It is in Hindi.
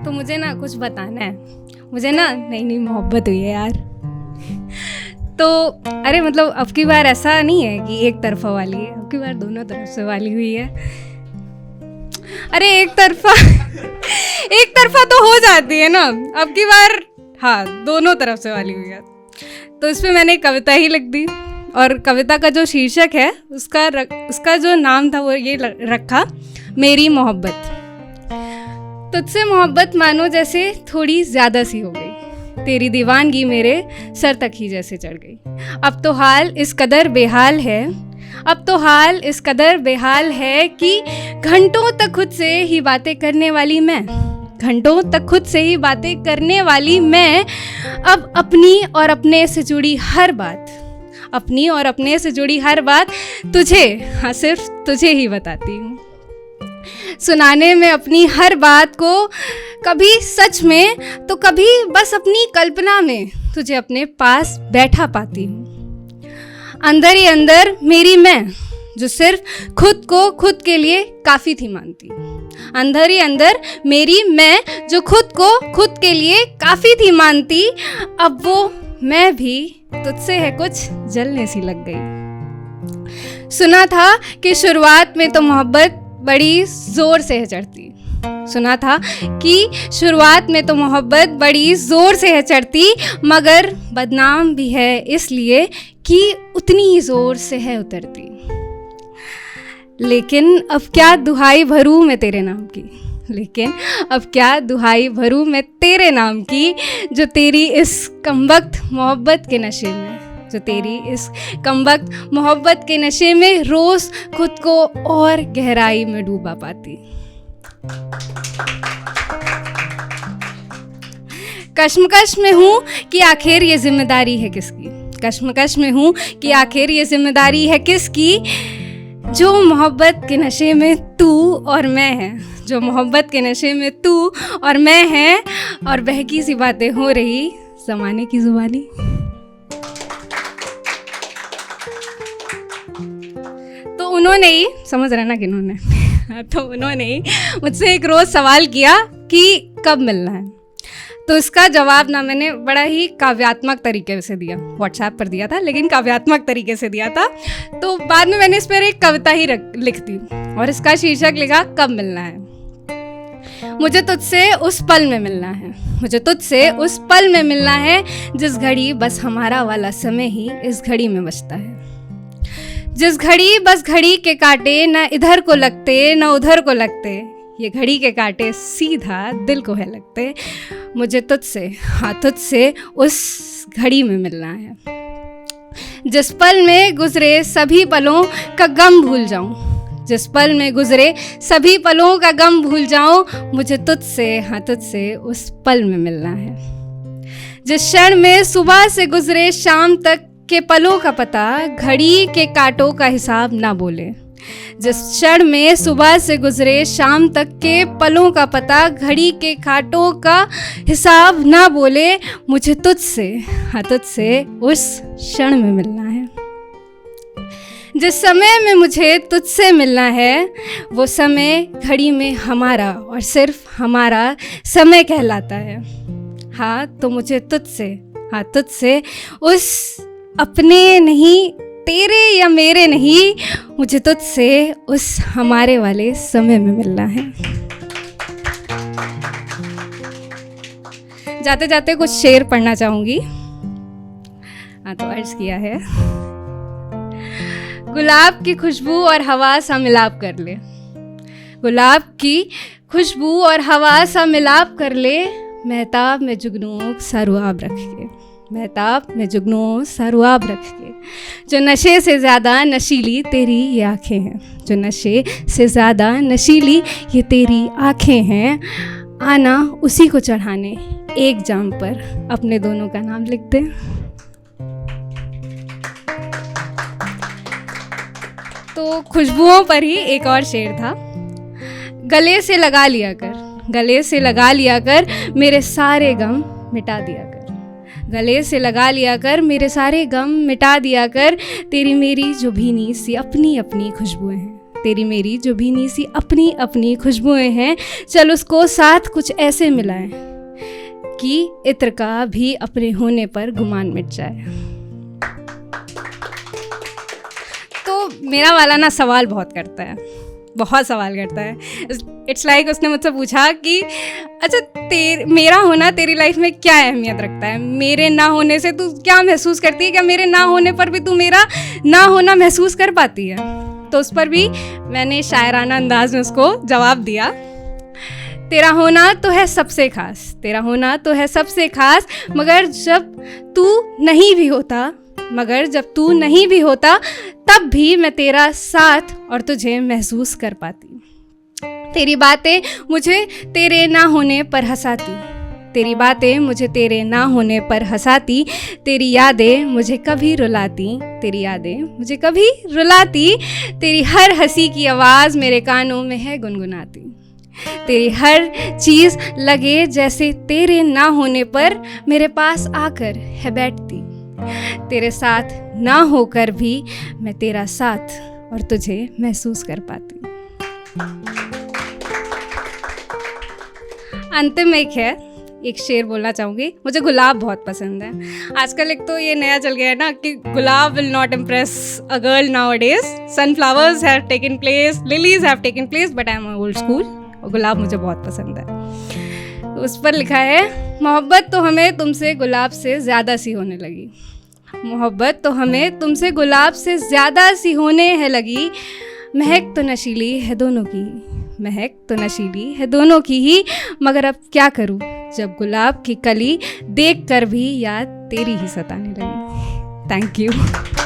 तो मुझे ना कुछ बताना है। मुझे ना नई नई मोहब्बत हुई है यार। तो अरे मतलब अब की बार ऐसा नहीं है कि एक तरफा वाली है, अब की बार दोनों तरफ से वाली हुई है। अरे एक तरफा तो हो जाती है ना, अब की बार हाँ दोनों तरफ से वाली हुई है। तो इस पे मैंने एक कविता ही लिख दी और कविता का जो शीर्षक है उसका जो नाम था वो ये रखा, मेरी मोहब्बत। तुझसे मोहब्बत मानो जैसे थोड़ी ज़्यादा सी हो गई, तेरी दीवानगी मेरे सर तक ही जैसे चढ़ गई। अब तो हाल इस कदर बेहाल है कि घंटों तक खुद से ही बातें करने वाली मैं अब अपनी और अपने से जुड़ी हर बात तुझे, हाँ सिर्फ तुझे ही बताती हूँ। सुनाने में अपनी हर बात को कभी सच में तो कभी बस अपनी कल्पना में तुझे अपने पास बैठा पाती हूँ। अंदर ही अंदर मेरी मैं जो सिर्फ खुद को खुद के लिए काफ़ी थी मानती, अंदर ही अंदर मेरी मैं जो खुद को खुद के लिए काफ़ी थी मानती, अब वो मैं भी तुझसे है कुछ जलने सी लग गई। सुना था कि शुरुआत में तो मोहब्बत बड़ी ज़ोर से है चढ़ती, मगर बदनाम भी है इसलिए कि उतनी ही ज़ोर से है उतरती। लेकिन अब क्या दुहाई भरूं मैं तेरे नाम की, जो तेरी इस कमबख्त मोहब्बत के नशे में रोज़ खुद को और गहराई में डूबा पाती। कश्मकश में हूँ कि आखिर ये जिम्मेदारी है किसकी, जो मोहब्बत के नशे में तू और मैं हैं, और बहकी सी बातें हो रही ज़माने की ज़ुबानी। तो उन्होंने ही, समझ रहे ना किन्होंने तो उन्होंने ही मुझसे एक रोज़ सवाल किया कि कब मिलना है। तो इसका जवाब ना मैंने बड़ा ही काव्यात्मक तरीके से दिया, व्हाट्सएप पर दिया था, लेकिन काव्यात्मक तरीके से दिया था। तो बाद में मैंने इस पर एक कविता ही लिख दी और इसका शीर्षक लिखा, कब मिलना है। मुझे तुझसे उस पल में मिलना है जिस घड़ी बस हमारा वाला समय ही इस घड़ी में बचता है। जिस घड़ी बस घड़ी के कांटे न इधर को लगते न उधर को लगते, ये घड़ी के कांटे सीधा दिल को है लगते। मुझे तुझसे उस घड़ी में मिलना है जिस पल में गुजरे सभी पलों का गम भूल जाऊं। मुझे तुझसे उस पल में मिलना है जिस क्षण में सुबह से गुजरे शाम तक के पलों का पता घड़ी के कांटों का हिसाब ना बोले। जिस क्षण में सुबह से गुजरे शाम तक के पलों का पता घड़ी के कांटों का हिसाब ना बोले। मुझे तुझसे उस क्षण में मिलना है जिस समय में मुझे तुझसे मिलना है। वो समय घड़ी में हमारा और सिर्फ हमारा समय कहलाता है। हाँ तो मुझे तुझसे उस अपने नहीं, तेरे या मेरे नहीं, मुझे तुझसे उस हमारे वाले समय में मिलना है। जाते जाते कुछ शेर पढ़ना चाहूँगी। हाँ तो अर्ज किया है, गुलाब की खुशबू और हवा सा मिलाप कर ले, गुलाब की खुशबू और हवा सा मिलाप कर ले, महताब में जुगनू सरुआब रख के, जो नशे से ज़्यादा नशीली तेरी ये आँखें हैं, जो नशे से ज़्यादा नशीली ये तेरी आँखें हैं। आना उसी को चढ़ाने एक जाम पर अपने दोनों का नाम लिख दे। तो खुशबुओं पर ही एक और शेर था, गले से लगा लिया कर मेरे सारे गम मिटा दिया कर, गले से लगा लिया कर मेरे सारे गम मिटा दिया कर। तेरी मेरी जो भीनी सी अपनी अपनी खुशबुएं हैं, तेरी मेरी जो भीनी सी अपनी अपनी खुशबुएं हैं, चल उसको साथ कुछ ऐसे मिलाएं कि इत्र का भी अपने होने पर गुमान मिट जाए। तो मेरा वाला ना सवाल बहुत करता है, बहुत सवाल करता है। इट्स लाइक उसने मुझसे पूछा कि अच्छा मेरा होना तेरी लाइफ में क्या अहमियत रखता है, मेरे ना होने से तू क्या महसूस करती है, क्या मेरे ना होने पर भी तू मेरा ना होना महसूस कर पाती है। तो उस पर भी मैंने शायराना अंदाज में उसको जवाब दिया, तेरा होना तो है सबसे खास, तेरा होना तो है सबसे खास, मगर जब तू नहीं भी होता तब भी मैं तेरा साथ और तुझे महसूस कर पाती। तेरी बातें मुझे तेरे ना होने पर हंसाती, तेरी बातें मुझे तेरे ना होने पर हंसाती, तेरी यादें मुझे कभी रुलाती, तेरी यादें मुझे कभी रुलाती, तेरी हर हंसी की आवाज़ मेरे कानों में है गुनगुनाती, तेरी हर चीज़ लगे जैसे तेरे ना होने पर मेरे पास आकर है बैठती, तेरे साथ ना होकर भी मैं तेरा साथ और तुझे महसूस कर पाती। अंतिम में एक शेर बोलना चाहूँगी। मुझे गुलाब बहुत पसंद है। आजकल एक तो ये नया चल गया है ना कि gulab will not impress a girl now days, sunflowers have taken place, lilies have taken place, but I am old school और गुलाब मुझे बहुत पसंद है। तो उस पर लिखा है, मोहब्बत तो हमें तुमसे गुलाब से ज़्यादा सी होने लगी, मोहब्बत तो हमें तुमसे गुलाब से ज़्यादा सी होने है लगी, महक तो नशीली है दोनों की, महक तो नशीली है दोनों की ही, मगर अब क्या करूं जब गुलाब की कली देख कर भी याद तेरी ही सताने लगी। Thank you.